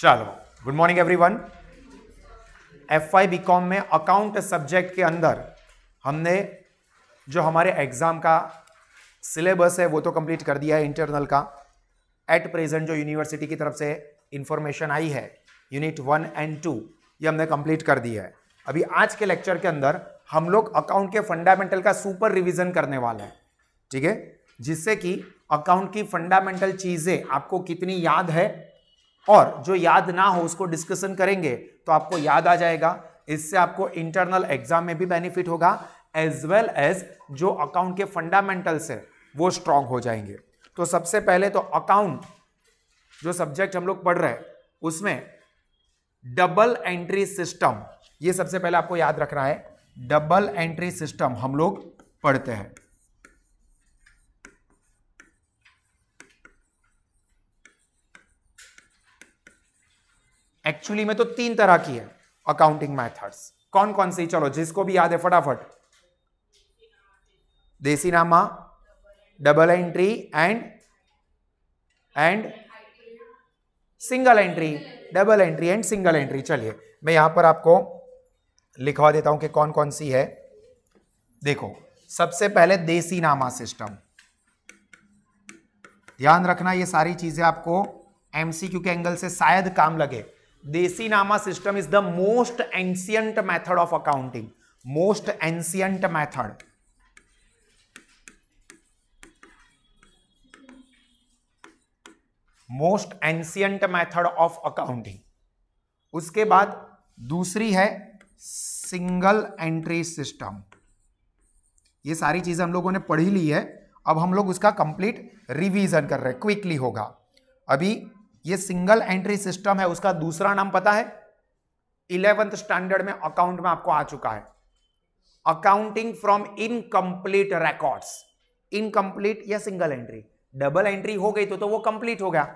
चलो, good morning everyone. FY BCom में account subject के अंदर हमने जो हमारे एग्जाम का सिलेबस है वो तो कंप्लीट कर दिया है इंटरनल का। एट प्रेजेंट जो यूनिवर्सिटी की तरफ से इंफॉर्मेशन आई है यूनिट 1 एंड 2 ये हमने कंप्लीट कर दिया है। अभी आज के लेक्चर के अंदर हम लोग अकाउंट के फंडामेंटल का सुपर रिवीजन करने वाले हैं, ठीक है, जिससे कि अकाउंट की फंडामेंटल चीजें आपको कितनी याद है और जो याद ना हो उसको डिस्कशन करेंगे तो आपको याद आ जाएगा। इससे आपको इंटरनल एग्जाम में भी बेनिफिट होगा एज वेल एज जो अकाउंट के फंडामेंटल्स है वो स्ट्रांग हो जाएंगे। तो सबसे पहले तो अकाउंट जो सब्जेक्ट हम लोग पढ़ रहे हैं उसमें डबल एंट्री सिस्टम, ये सबसे पहले आपको याद रखना है। डबल एंट्री सिस्टम हम लोग पढ़ते हैं। एक्चुअली में तो 3 तरह की है अकाउंटिंग मेथड्स। कौन कौन सी, चलो जिसको भी याद है फटाफट। देसी नामा, double entry and single entry, double entry and single entry. चलिए मैं यहां पर आपको लिखवा देता हूं कि कौन कौन सी है। देखो, सबसे पहले देसी नामा सिस्टम। ध्यान रखना ये सारी चीजें आपको एमसीक्यू के एंगल से शायद काम लगे। देसी नामा system is the most ancient method of accounting. Most ancient method, most ancient method of accounting. उसके बाद दूसरी है सिंगल एंट्री सिस्टम। ये सारी चीजें हम लोगों ने पढ़ी ली है, अब हम लोग उसका कंप्लीट रिवीजन कर रहे हैं, क्विकली होगा। अभी ये सिंगल एंट्री सिस्टम है, उसका दूसरा नाम पता है? 11th स्टैंडर्ड में अकाउंट में आपको आ चुका है, accounting from incomplete records. Incomplete या सिंगल एंट्री, डबल एंट्री हो गई तो वो कंप्लीट हो गया,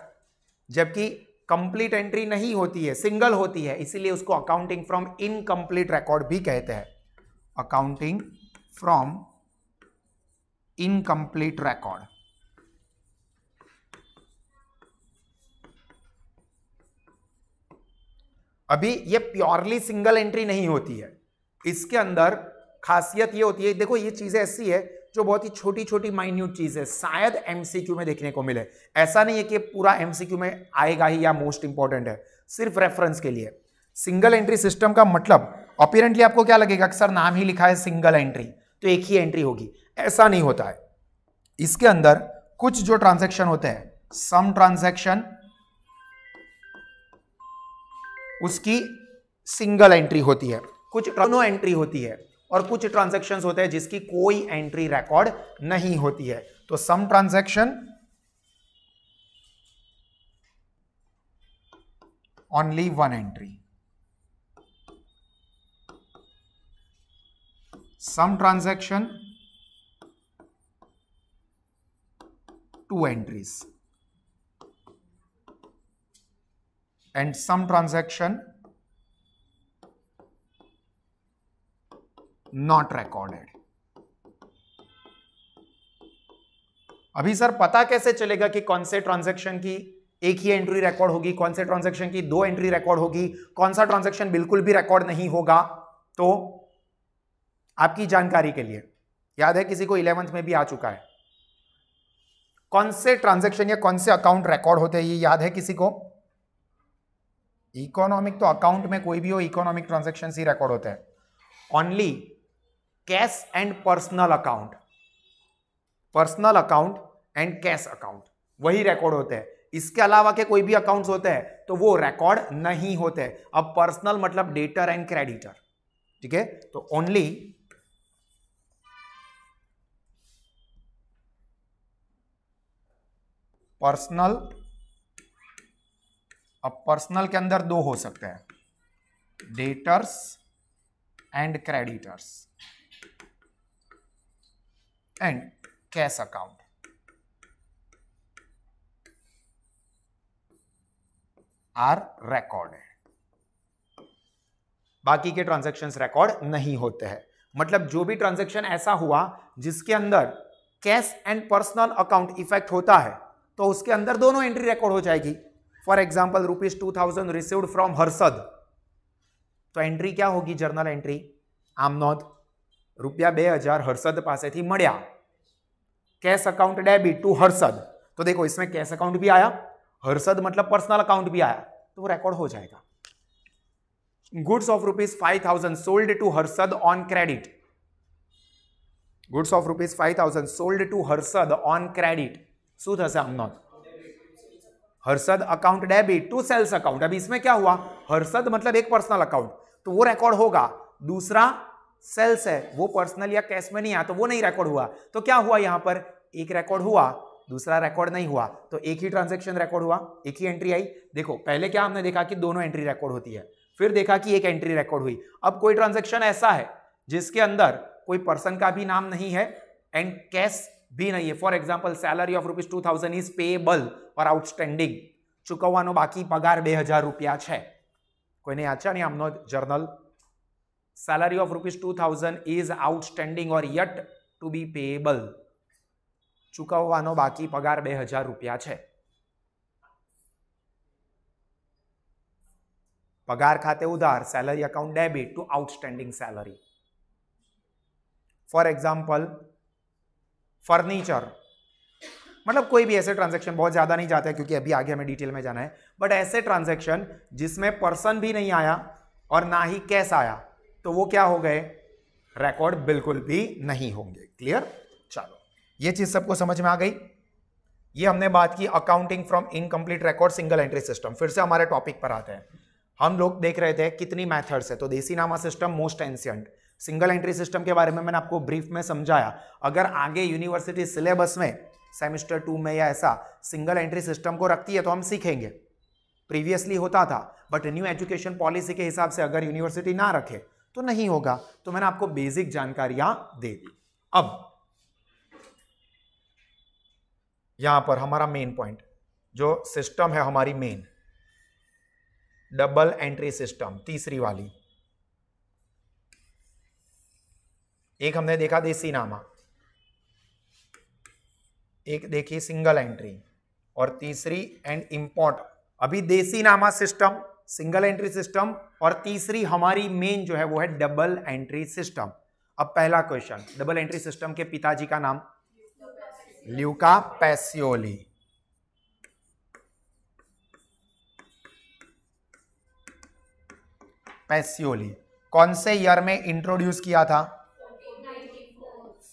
जबकि कंप्लीट एंट्री नहीं होती है, सिंगल होती है, इसीलिए उसको अकाउंटिंग फ्रॉम इनकम्प्लीट रिकॉर्ड भी कहते हैं। Accounting from incomplete record. अभी ये प्योरली सिंगल एंट्री नहीं होती है, इसके अंदर खासियत ये होती है, देखो ये चीजें ऐसी है जो बहुत ही छोटी छोटी माइन्यूट चीज है, शायद एमसीक्यू में देखने को मिले। ऐसा नहीं है कि पूरा एमसीक्यू में आएगा ही या मोस्ट इंपॉर्टेंट है, सिर्फ रेफरेंस के लिए। सिंगल एंट्री सिस्टम का मतलब अपीरेंटली आपको क्या लगेगा, अक्सर नाम ही लिखा है सिंगल एंट्री तो एक ही एंट्री होगी, ऐसा नहीं होता है। इसके अंदर कुछ जो ट्रांजैक्शन होते हैं, सम ट्रांजैक्शन उसकी सिंगल एंट्री होती है, कुछ नो एंट्री होती है, और कुछ ट्रांजैक्शंस होते हैं जिसकी कोई एंट्री रिकॉर्ड नहीं होती है। तो some transaction only 1 entry, some transaction 2 entries and some transaction not recorded। अभी सर पता कैसे चलेगा कि कौन से ट्रांजैक्शन की एक ही एंट्री रिकॉर्ड होगी, कौन से ट्रांजैक्शन की 2 एंट्री रिकॉर्ड होगी, कौन सा ट्रांजैक्शन बिल्कुल भी रिकॉर्ड नहीं होगा? तो आपकी जानकारी के लिए याद है, किसी को 11th में भी आ चुका है, कौन से ट्रांजैक्शन या कौन से अकाउंट रिकॉर्ड होते हैं ये याद है किसी को? इकोनॉमिक तो अकाउंट में कोई भी हो, इकोनॉमिक ट्रांजैक्शन ही रिकॉर्ड होते हैं। Only cash and personal account, personal account and cash account वही रिकॉर्ड होते हैं। इसके अलावा के कोई भी अकाउंट्स होते हैं तो वो रिकॉर्ड नहीं होते। अब पर्सनल मतलब डेटर एंड क्रेडिटर, ठीक है, तो ओनली पर्सनल। अब पर्सनल के अंदर 2 हो सकते हैं, debtors and creditors and cash account. Are recorded, बाकी के ट्रांजैक्शंस रिकॉर्ड नहीं होते हैं। मतलब जो भी ट्रांजैक्शन ऐसा हुआ जिसके अंदर cash and personal account effect होता है तो उसके अंदर दोनों एंट्री रिकॉर्ड हो जाएगी। For example ₹2000 received from Harshad, तो एंट्री क्या होगी? जर्नल एंट्री આમ નોંધ ₹2000 हर्षद पासेથી મળ્યા, cash account debit to Harshad. तो देखो इसमें कैश अकाउंट भी आया, हर्षद मतलब पर्सनल अकाउंट भी आया, तो वो रिकॉर्ड हो जाएगा। Goods of ₹5000 sold to Harshad on credit, goods of ₹5000 sold to Harshad on credit, શું થશે? આમ નોંધ Harshad account debit to sales account. अभी इसमें क्या हुआ? हर्षद मतलब एक पर्सनल अकाउंट, तो वो रिकॉर्ड होगा। दूसरा सेल्स है, वो पर्सनल या कैश में नहीं आया, तो वो नहीं रिकॉर्ड हुआ। तो क्या हुआ? यहां पर एक रिकॉर्ड हुआ, दूसरा रिकॉर्ड नहीं हुआ, तो एक ही ट्रांजैक्शन रिकॉर्ड हुआ, एक ही एंट्री आई। देखो पहले क्या हमने देखा कि दोनों एंट्री रिकॉर्ड होती है, फिर देखा कि एक एंट्री रिकॉर्ड हुई। अब कोई ट्रांजैक्शन ऐसा है जिसके अंदर कोई पर्सन का भी नाम नहीं है एंड कैश भी नहीं है। For example salary of ₹2000 is payable और आउटस्टेન્ડિંગ, ચૂકવવાનો બાકી પગાર ₹2000 છે। કોઈને યાદ છે? આમનો journal salary of ₹2000 is outstanding or yet to be payable, ચૂકવવાનો બાકી પગાર ₹2000 છે। પગાર ખાતે ઉધાર, salary account debit to outstanding salary। For example furniture, मतलब कोई भी ऐसे ट्रांजैक्शन, बहुत ज्यादा नहीं जाता है क्योंकि अभी आगे हमें डिटेल में जाना है, बट ऐसे ट्रांजैक्शन जिसमें पर्सन भी नहीं आया और ना ही कैश आया, तो वो क्या हो गए? रिकॉर्ड बिल्कुल भी नहीं होंगे। क्लियर? चलो ये चीज सबको समझ में आ गई। ये हमने बात की accounting from incomplete record single entry system. फिर से हमारे टॉपिक पर आते हैं। हम लोग देख रहे थे कितनी मेथड्स है, तो देसीनामा system most ancient. Single entry system के बारे में मैंने आपको ब्रीफ में समझाया। अगर आगे यूनिवर्सिटी सिलेबस में सेमेस्टर 2 में या ऐसा सिंगल एंट्री सिस्टम को रखती है तो हम सीखेंगे। प्रीवियसली होता था, बट न्यू एजुकेशन पॉलिसी के हिसाब से अगर यूनिवर्सिटी ना रखे तो नहीं होगा, तो मैंने आपको बेसिक जानकारियां दे दी। अब यहां पर हमारा मेन पॉइंट जो सिस्टम है हमारी मेन, डबल एंट्री सिस्टम, तीसरी वाली। एक हमने देखा देसीनामा, एक देखी सिंगल एंट्री, और तीसरी एंड इंपॉर्ट। अभी देसीनामा सिस्टम, सिंगल एंट्री सिस्टम, और तीसरी हमारी मेन जो है वो है डबल एंट्री सिस्टम। अब पहला क्वेश्चन, डबल एंट्री सिस्टम के पिताजी का नाम? Luca Pacioli. पैसियोली कौन से ईयर में इंट्रोड्यूस किया था?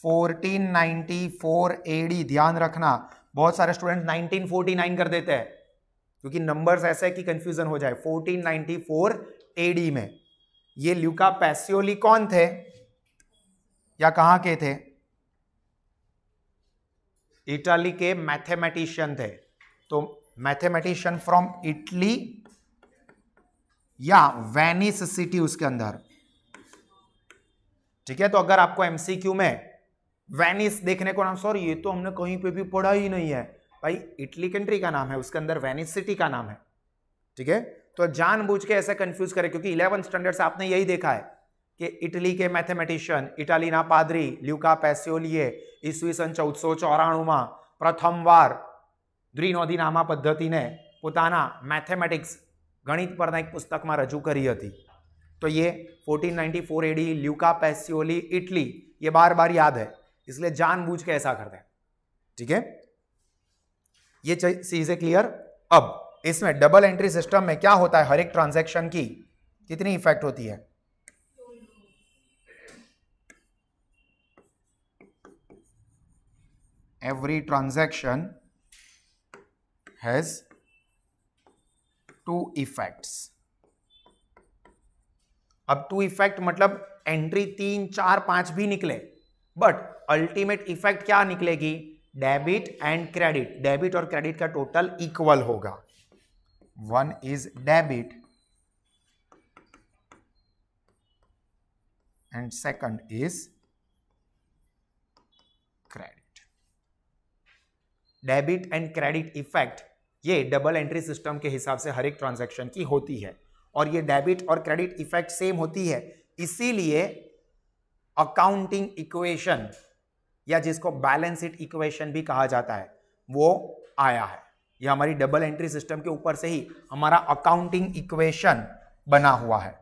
1494 एडी। ध्यान रखना, बहुत सारे स्टूडेंट 1949 कर देते हैं क्योंकि नंबर्स ऐसे है कि कंफ्यूजन हो जाए। 1494 एडी में ये ल्यूका पैसियोली कौन थे या कहां के थे? इटली के मैथमेटिशियन थे। तो मैथमेटिशियन फ्रॉम इटली या वेनिस सिटी उसके अंदर। ठीक है, तो अगर आपको एमसीक्यू में वेनिस देखने को नाम, सॉरी ये तो हमने कहीं पे भी पढ़ा ही नहीं है भाई, इटली कंट्री का नाम है, उसके अंदर वेनिस सिटी का नाम है। ठीक है, तो जानबूझ के ऐसे कंफ्यूज करे क्योंकि 11th स्टैंडर्ड से आपने यही देखा है कि इटली के मैथमेटिशियन, इटालीना पादरी ल्यूका पैसियोलीए ईस्वीसन 1494 में प्रथम वार દ્વિનોંધીનામા પદ્ધતિને પોતાના मैथमेटिक्स गणित पर एक पुस्तक में रजू करी थी। तो ये 1494 एडी ल्यूका पैसियोली इटली, ये बार बार याद है इसलिए जानबूझ के ऐसा करते हैं। ठीक है, ये चीजें क्लियर। अब इसमें डबल एंट्री सिस्टम में क्या होता है? हर एक ट्रांजैक्शन की कितनी इफेक्ट होती है? Every transaction has 2 effects. अब 2 इफेक्ट मतलब एंट्री 3, 4, 5 भी निकले, बट अल्टीमेट इफेक्ट क्या निकलेगी? Debit and credit. डेबिट और क्रेडिट का टोटल इक्वल होगा। One is debit and second is credit. Debit and credit effect ये डबल एंट्री सिस्टम के हिसाब से हर एक ट्रांजैक्शन की होती है, और ये डेबिट और क्रेडिट इफेक्ट सेम होती है। इसीलिए अकाउंटिंग इक्वेशन या जिसको बैलेंस शीट इक्वेशन भी कहा जाता है वो आया है। ये हमारी डबल एंट्री सिस्टम के ऊपर से ही हमारा अकाउंटिंग इक्वेशन बना हुआ है,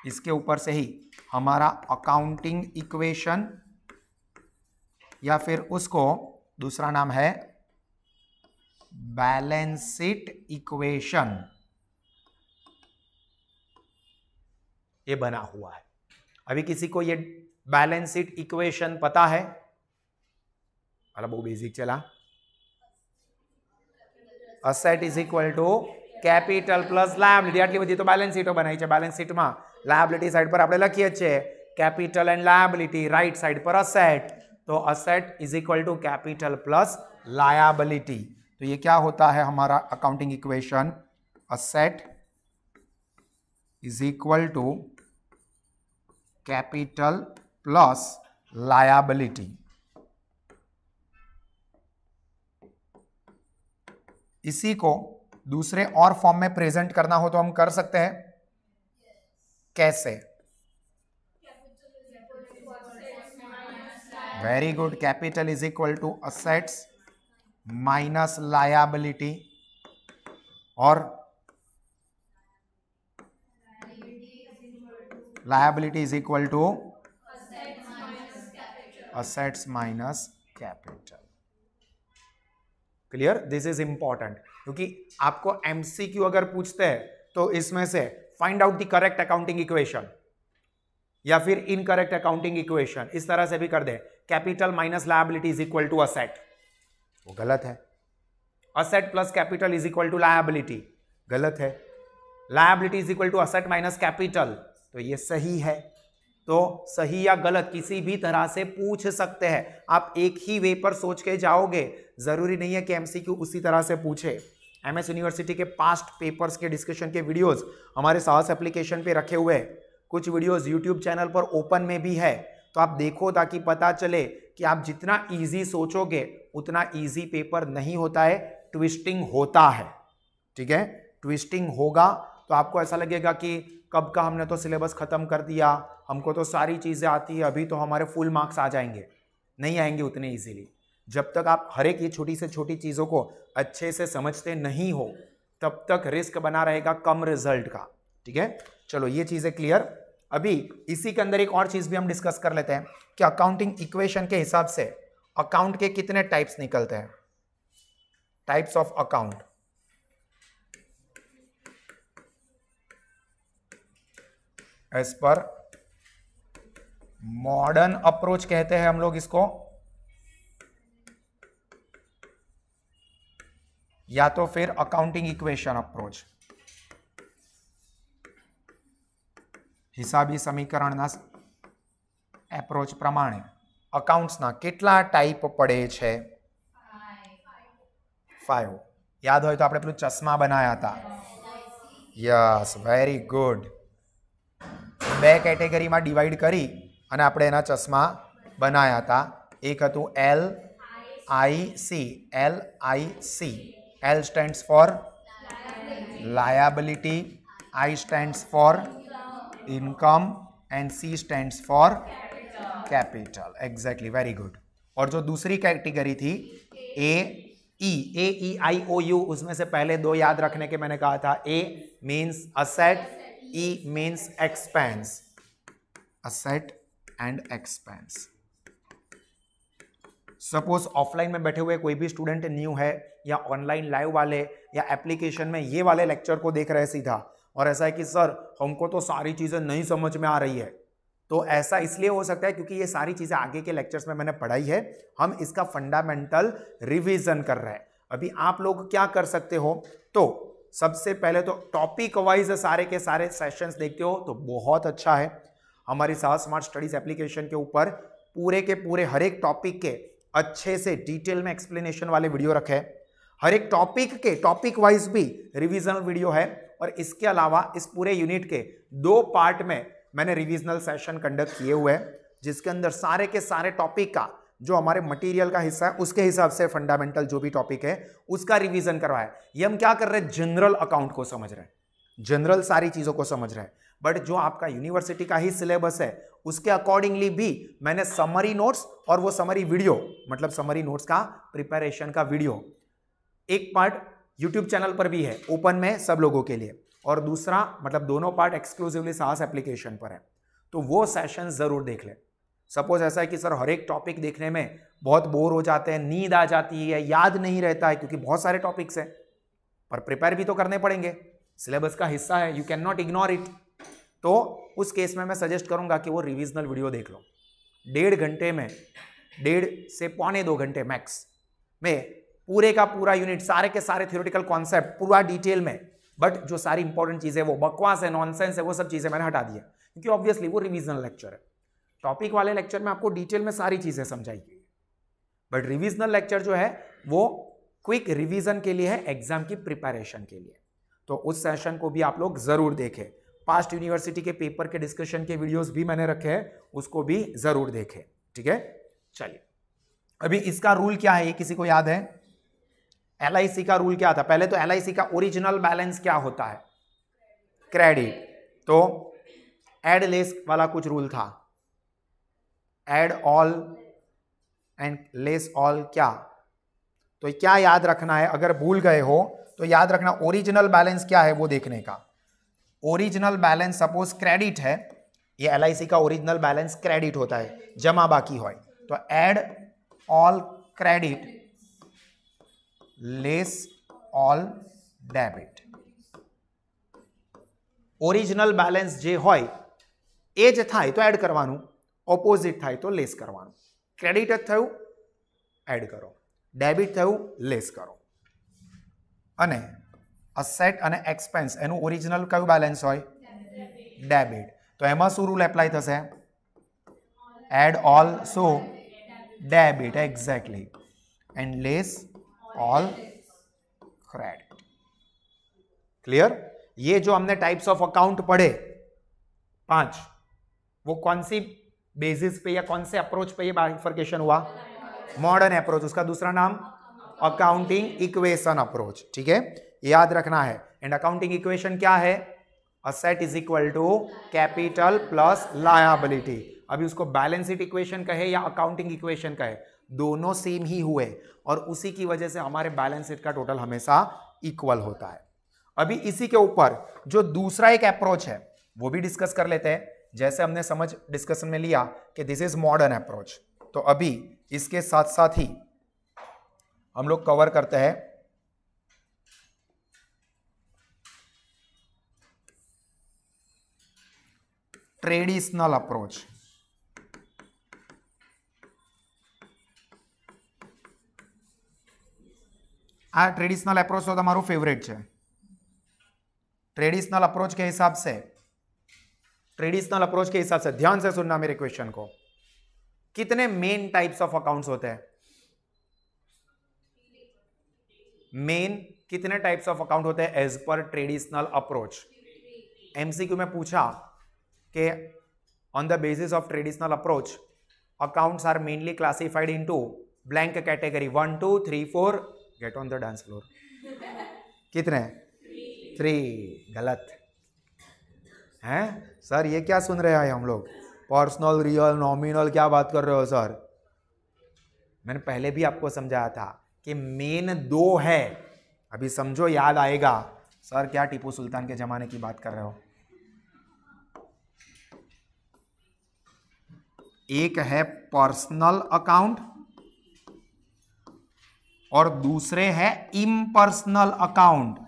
इसके ऊपर से ही हमारा अकाउंटिंग इक्वेशन, या फिर उसको दूसरा नाम है बैलेंस शीट इक्वेशन, ये बना हुआ है। अभी किसी को ये बैलेंस शीट इक्वेशन पता है? वाला बहुत बेसिक चला। Asset is equal to capital plus liability, आटली बધી તો બેલેન્સ શીટો બનાવી છે। બેલેન્સ શીટમાં લાયબિલિટી સાઈડ પર આપણે લખીએ છીએ capital and liability, right side પર અસેટ, तो asset is equal to capital plus liability. तो ये क्या होता है हमारा accounting equation, asset is equal to capital plus liability. इसी को दूसरे और फॉर्म में प्रेजेंट करना हो तो हम कर सकते हैं, कैसे? Very good, capital is equal to assets minus liability, और liability is equal to assets minus capital. Clear? This is important, क्योंकि आपको एमसीक्यू अगर पूछते हैं तो इसमें से find out the correct accounting equation या फिर इनकरेक्ट अकाउंटिंग इक्वेशन, इस तरह से भी कर दे, capital minus liability is equal to asset, वो गलत है। Asset plus capital is equal to liability, गलत है। Liability is equal to asset minus capital, तो ये सही है। तो सही या गलत किसी भी तरह से पूछ सकते हैं, आप एक ही वे पर सोच के जाओगे, जरूरी नहीं है कि एमसीक्यू उसी तरह से पूछे। एमएस यूनिवर्सिटी के पास्ट पेपर्स के डिस्कशन के वीडियोस हमारे साहस एप्लीकेशन पे रखे हुए, कुछ वीडियोस यूट्यूब चैनल पर ओपन में भी है, तो आप देखो ताकि पता चले कि आप जितना इजी सोचोगे उतना इजी पेपर नहीं होता है, ट्विस्टिंग होता है। ठीक है, ट्विस्टिंग होगा तो आपको ऐसा लगेगा कि कब का हमने तो सिलेबस खत्म कर दिया, हमको तो सारी चीजें आती है, अभी तो हमारे फुल मार्क्स आ जाएंगे। नहीं आएंगे उतने इजीली। जब तक आप हर एक ये छोटी से छोटी चीजों को अच्छे से समझते नहीं हो तब तक रिस्क बना रहेगा कम रिजल्ट का। ठीक है, चलो ये चीजें क्लियर। अभी इसी के अंदर एक और चीज भी हम डिस्कस कर लेते हैं कि अकाउंटिंग इक्वेशन के हिसाब से अकाउंट के कितने टाइप्स निकलते हैं, types of account. As per modern approach कहते हैं हम लोग इसको, या तो फिर अकाउंटिंग इक्वेशन अप्रोच। हिसाबी समीकरणना एप्रोच प्रमाणे अकाउंट्सना કેટલા टाइप पड़े छे? 5। याद हो तो આપણે પેલું ચશ્મા બનાયા હતા। Yes, very good. બે કેટેગરીમાં ડિવાઈડ કરી અને આપણે એના ચશ્મા બનાયા હતા। એક હતું LIC, L stands for liability, I stands for income and C stands for capital। Exactly, very good. और जो दूसरी कैटेगरी थी AEIOU, उसमें से पहले दो याद रखने के मैंने कहा था। A means asset, E means expense, asset and expense. Suppose offline में बैठे हुए कोई भी स्टूडेंट न्यू है या ऑनलाइन लाइव वाले या एप्लीकेशन में ये वाले लेक्चर को देख रहे सीधा, और ऐसा है कि सर हमको तो सारी चीजें नहीं समझ में आ रही है, तो ऐसा इसलिए हो सकता है क्योंकि ये सारी चीजें आगे के लेक्चर्स में मैंने पढ़ाई है, हम इसका फंडामेंटल रिवीजन कर रहे हैं। अभी आप लोग क्या कर सकते हो, तो सबसे पहले तो टॉपिक वाइज सारे के सारे सेशंस देखते हो तो बहुत अच्छा है। हमारी साहस स्मार्ट स्टडीज एप्लीकेशन के ऊपर पूरे के पूरे हर एक टॉपिक के अच्छे से डिटेल में एक्सप्लेनेशन वाले वीडियो रखे हैं। हर एक टॉपिक के टॉपिक वाइज भी रिविजनल वीडियो है, और इसके अलावा इस पूरे यूनिट के 2 पार्ट में मैंने रिविजनल सेशन कंडक्ट किए हुए हैं, जिसके अंदर सारे के सारे टॉपिक का जो हमारे मटेरियल का हिस्सा है उसके हिसाब से फंडामेंटल जो भी टॉपिक है उसका रिवीजन करवाया है। ये हम क्या कर रहे हैं, जनरल अकाउंट को समझ रहे हैं, जनरल सारी चीजों को समझ रहे हैं। बट जो आपका यूनिवर्सिटी का ही सिलेबस है उसके अकॉर्डिंगली भी मैंने समरी नोट्स और वो समरी वीडियो, मतलब समरी नोट्स का प्रिपरेशन का वीडियो, एक पार्ट यूट्यूब चैनल पर भी है ओपन में सब लोगों के लिए, और दूसरा मतलब दोनों पार्ट एक्सक्लूसिवली साहस एप्लीकेशन पर है। तो वो सेशन जरूर देख ले। सपोज ऐसा है कि सर हर एक टॉपिक देखने में बहुत बोर हो जाते हैं, नींद आ जाती है, याद नहीं रहता है, क्योंकि बहुत सारे टॉपिक्स हैं, पर प्रिपेयर भी तो करने पड़ेंगे, सिलेबस का हिस्सा है, you can not ignore it. तो उस केस में मैं सजेस्ट करूंगा कि वो रिविजनल वीडियो देख लो। 1.5 घंटे में, 1.5 से 1.25 घंटे मैक्स में पूरे का पूरा यूनिट, सारे के सारे थ्योरेटिकल कॉन्सेप्ट पूरा डिटेल में, बट जो सारी इंपॉर्टेंट चीजें वो बकवास है, नॉनसेंस है, वो सब चीजें मैंने हटा दी है, क्योंकि ऑब्वियसली वो रिविजनल लेक्चर है। टॉपिक वाले लेक्चर में आपको डिटेल में सारी चीजें समझाई गई, बट रिविजनल लेक्चर जो है वो क्विक रिवीजन के लिए है, एग्जाम की प्रिपरेशन के लिए। तो उस सेशन को भी आप लोग जरूर देखें। पास्ट यूनिवर्सिटी के पेपर के डिस्कशन के वीडियोस भी मैंने रखे हैं, उसको भी जरूर देखें। ठीक है, चलिए अभी इसका रूल क्या है ये किसी को याद है? LIC का रूल क्या था? पहले तो LIC का ओरिजिनल बैलेंस क्या होता है? क्रेडिट। तो एड लेस वाला कुछ रूल था, add all and less all, क्या? तो क्या याद रखना है? अगर भूल गए हो तो याद रखना ओरिजिनल बैलेंस क्या है वो देखने का। ओरिजिनल बैलेंस सपोज क्रेडिट है, ये LIC का ओरिजिनल बैलेंस क्रेडिट होता है, जमा बाकी हो, तो add all credit less all debit. Original balance જે હોય એ જ થાય તો એડ કરવાનું, ઓપોઝિટ થાય તો લેસ કરવાનું। ક્રેડિટ જ થયું એડ કરો, ડેબિટ થયું લેસ કરો। અને અસેટ અને એક્સપેન્સ એનું ઓરિજિનલ કયું બેલેન્સ હોય? ડેબિટ। તો એમાં શું રૂલ એપ્લાય થશે? Add all so debit, exactly, and less all credit. Clear? ये जो हमने टाइप्स ऑफ अकाउंट पढ़े 5, वो कौन सी बेसिस पे या कौन से अप्रोच पे ये बाइफर्केशन हुआ? Modern approach. उसका दूसरा नाम अकाउंटिंग इक्वेशन अप्रोच। ठीक है, याद रखना है। एंड अकाउंटिंग इक्वेशन क्या है? Asset is equal to capital plus liability. अभी उसको बैलेंस शीट इक्वेशन कहे या अकाउंटिंग इक्वेशन कहे, दोनों सेम ही हुए, और उसी की वजह से हमारे बैलेंस शीट का टोटल हमेशा इक्वल होता है। अभी इसी के ऊपर जो दूसरा एक अप्रोच है वो भी डिस्कस कर लेते हैं। जैसे हमने समझ डिस्कशन में लिया कि दिस इज मॉडर्न अप्रोच, तो अभी इसके साथ साथ ही हम लोग कवर करते हैं ट्रेडिशनल अप्रोच। आ ट्रेडिशनल अप्रोच तो तुम्हारू फेवरेट है। ट्रेडिशनल अप्रोच के हिसाब से, ट्रेडिशनल अप्रोच के हिसाब से ध्यान से सुनना मेरे क्वेश्चन को, कितने मेन टाइप्स ऑफ अकाउंट्स होते हैं? मेन कितने टाइप्स ऑफ अकाउंट होते हैं as per traditional approach? MCQ में पूछा कि on the basis of traditional approach accounts are mainly classified into blank category 1 2 3 4, get on the dance floor. कितने? 3। गलत हैं सर, ये क्या सुन रहे हैं हम लोग? पर्सनल, रियल, नॉमिनल, क्या बात कर रहे हो सर? मैंने पहले भी आपको समझाया था कि मेन 2 है। अभी समझो, याद आएगा। सर क्या टीपू सुल्तान के जमाने की बात कर रहे हो? एक है पर्सनल अकाउंट और दूसरे है इम्पर्सनल अकाउंट।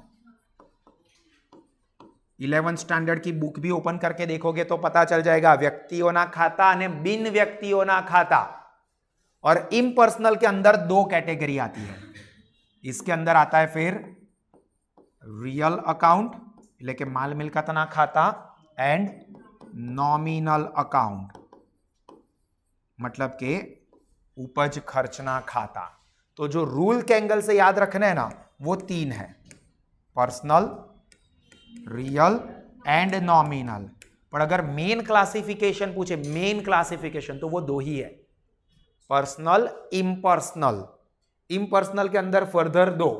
11th स्टैंडर्ड की बुक भी ओपन करके देखोगे तो पता चल जाएगा, व्यक्तियोना खाता ने बिन व्यक्तियोना खाता। और इम्पर्सनल के अंदर 2 कैटेगरी आती है। इसके अंदर आता है फिर रियल अकाउंट, लेके माल मिलकतना खाता, एंड नॉमिनल अकाउंट, मतलब के उपज खर्चना खाता। तो जो रूल के एंगल से याद रखना है ना, वो 3 है, पर्सनल, रियल एंड नॉमिनल। पर अगर मेन क्लासिफिकेशन पूछे, मेन क्लासिफिकेशन, तो वो 2 ही है, पर्सनल, इम्पर्सनल। इम्पर्सनल के अंदर फर्दर 2,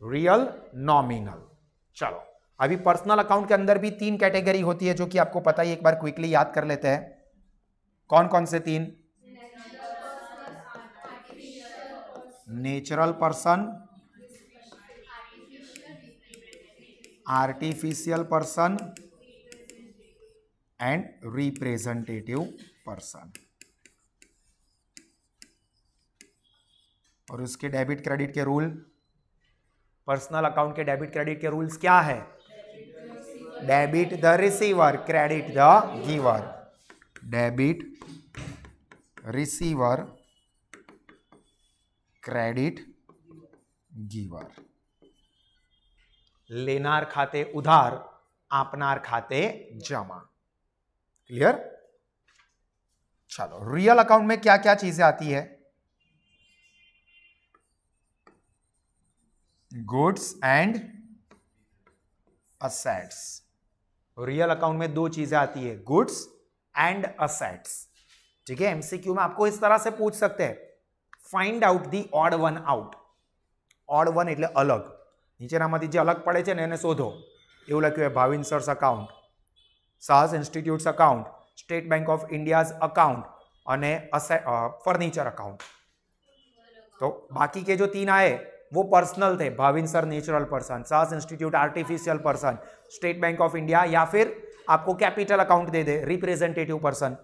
रियल, नॉमिनल। चलो, अभी पर्सनल अकाउंट के अंदर भी 3 कैटेगरी होती है, जो कि आपको पता ही, एक बार क्विकली याद कर लेते हैं। कौन कौन से 3? Natural person, artificial person and representative person. और उसके डेबिट क्रेडिट के रूल, पर्सनल अकाउंट के डेबिट क्रेडिट के रूल्स क्या है? Debit the receiver, credit the giver. Debit receiver, credit giver. Lennard खाते उधार, आपनार खाते जमा। क्लियर? चलो, रियल अकाउंट में क्या क्या चीजें आती है? Goods and assets. Real account में 2 चीजें आती है, गुड्स एंड असेट्स। ठीक है, एमसीक्यू में आपको इस तरह से पूछ सकते हैं, find out the odd one out. Odd one એટલે અલગ, નીચેનામાંથી જે અલગ પડે છે ને એને શોધો, એવું લખ્યું है ભાવિન સર્સ અકાઉન્ટ, સાહસ institutes account, state bank of India's account અને ફર્નિચर अकाउंट। तो बाकी के जो 3 आए वो पर्सनल थे, भाविन सर नेचुरल पर्सन, साहस institute artificial person, state bank of India या फिर आपको capital account they they representative person,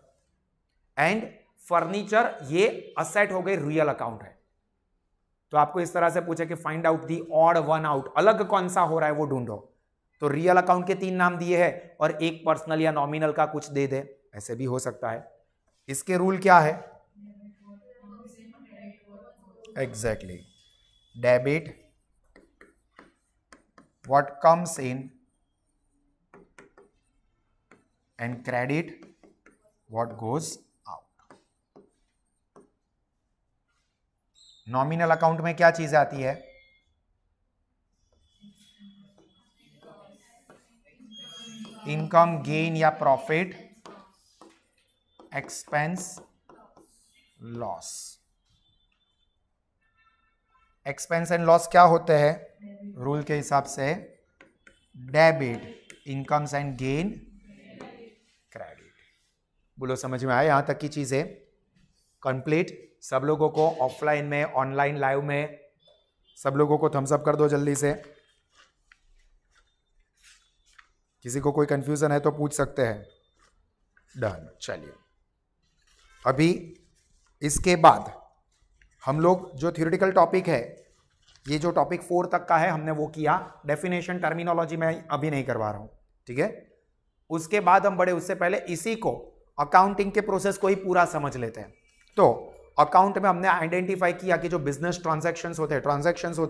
and furniture ये असेट हो गए, रियल अकाउंट है। तो आपको इस तरह से पूछे कि find out the odd one out, अलग कौन सा हो रहा है वो ढूंढो। तो रियल अकाउंट के 3 नाम दिए हैं और एक पर्सनल या नॉमिनल का कुछ दे दे, ऐसे भी हो सकता है। इसके रूल क्या है? Exactly, debit what comes in and credit what goes out। Nominal account में क्या चीजें आती है? इनकम, गेन या profit, expense, loss. Expense and loss क्या होते हैं रूल के हिसाब से? Debit, incomes and gain, credit. बोलो समझ में आया यहां तक की चीजें? कंप्लीट। सब लोगों को ऑफलाइन में, ऑनलाइन लाइव में, सब लोगों को थम्स अप कर दो जल्दी से। किसी को कोई कंफ्यूजन है तो पूछ सकते हैं। डन। चलिए, अभी इसके बाद हम लोग जो थ्योरेटिकल टॉपिक है, ये जो टॉपिक 4 तक का है हमने वो किया। डेफिनेशन टर्मिनोलॉजी में अभी नहीं करवा रहा हूं, ठीक है? उसके बाद हम बढ़े, उससे पहले इसी को अकाउंटिंग के प्रोसेस को ही पूरा समझ लेते हैं। तो अकाउंट में हमने आइडेंटिफाई किया कि जो बिजनेस ट्रांजैक्शंस होते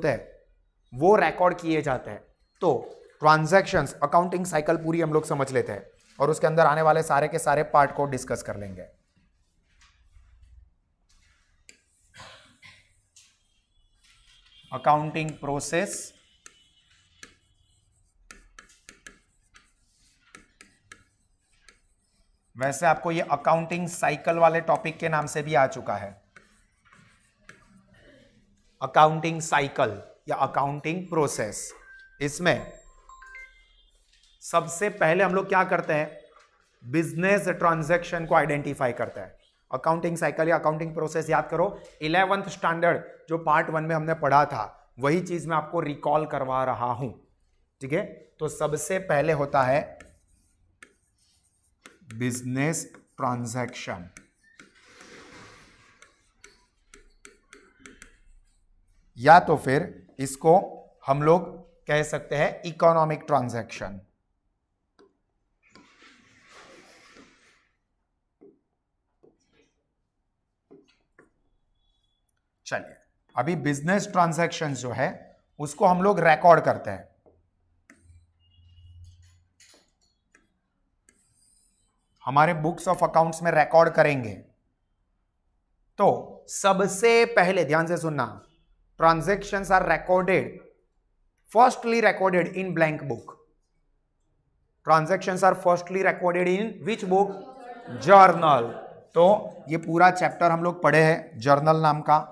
हैं वो रिकॉर्ड किए जाते हैं। तो ट्रांजैक्शंस, अकाउंटिंग साइकिल पूरी हम लोग समझ लेते हैं और उसके अंदर आने वाले सारे के सारे पार्ट को डिस्कस कर लेंगे। अकाउंटिंग प्रोसेस, वैसे आपको ये अकाउंटिंग साइकिल वाले टॉपिक के नाम से भी आ चुका है। अकाउंटिंग साइकिल या अकाउंटिंग प्रोसेस। इसमें सबसे पहले हम लोग क्या करते हैं? बिजनेस ट्रांजैक्शन को आइडेंटिफाई करते हैं। अकाउंटिंग साइकिल या अकाउंटिंग प्रोसेस याद करो, 11th स्टैंडर्ड जो पार्ट 1 में हमने पढ़ा था वही चीज मैं आपको रिकॉल करवा रहा हूं, ठीक है? तो सबसे पहले होता है बिजनेस ट्रांजैक्शन, या तो फिर इसको हम लोग कह सकते हैं इकोनॉमिक ट्रांजैक्शन। चलिए, अभी बिजनेस ट्रांजैक्शन जो है उसको हम लोग रिकॉर्ड करते हैं। हमारे बुक्स ऑफ अकाउंट्स में रिकॉर्ड करेंगे। तो सबसे पहले ध्यान से सुनना, transactions are recorded, firstly recorded in blank book. Transactions are firstly recorded in which book? Journal. तो ये पूरा चैप्टर हम लोग पढ़े हैं जर्नल नाम का।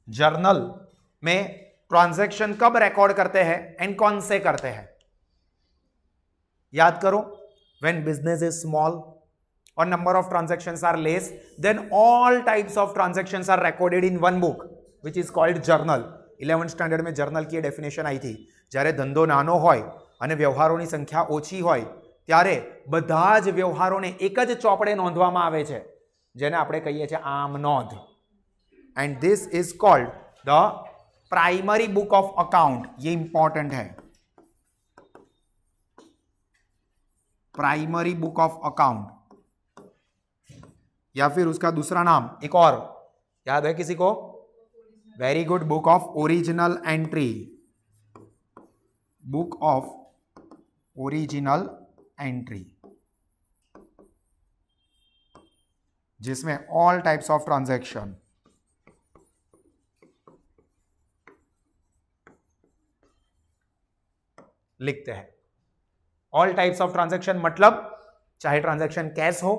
जर्नल में ट्रांजैक्शन कब रिकॉर्ड करते हैं एंड कौन से करते हैं? याद करो, व्हेन बिजनेस इज स्मॉल और number of transactions are less, then all types of transactions are recorded in one book which is called journal. 11th standard में જર્નલ की डेफिनेशन आई थी. જ્યારે ધંધો નાનો હોય અને વ્યવહારોની સંખ્યા ઓછી હોય ત્યારે બધા જ વ્યવહારોને એક જ ચોપડે નોંધવામાં આવે છે, જેને આપણે કહીએ છીએ આમ નોંધ. And this is called the primary book of account. ये इंपॉर्टेंट है. प्राइमरी बुक ऑफ अकाउंट या फिर उसका दूसरा नाम एक और याद है किसी को? Very good. Book of original entry. Book of original entry, जिसमें ऑल टाइप्स ऑफ ट्रांजैक्शन लिखते हैं. ऑल टाइप्स ऑफ ट्रांजैक्शन मतलब चाहे ट्रांजैक्शन कैश हो,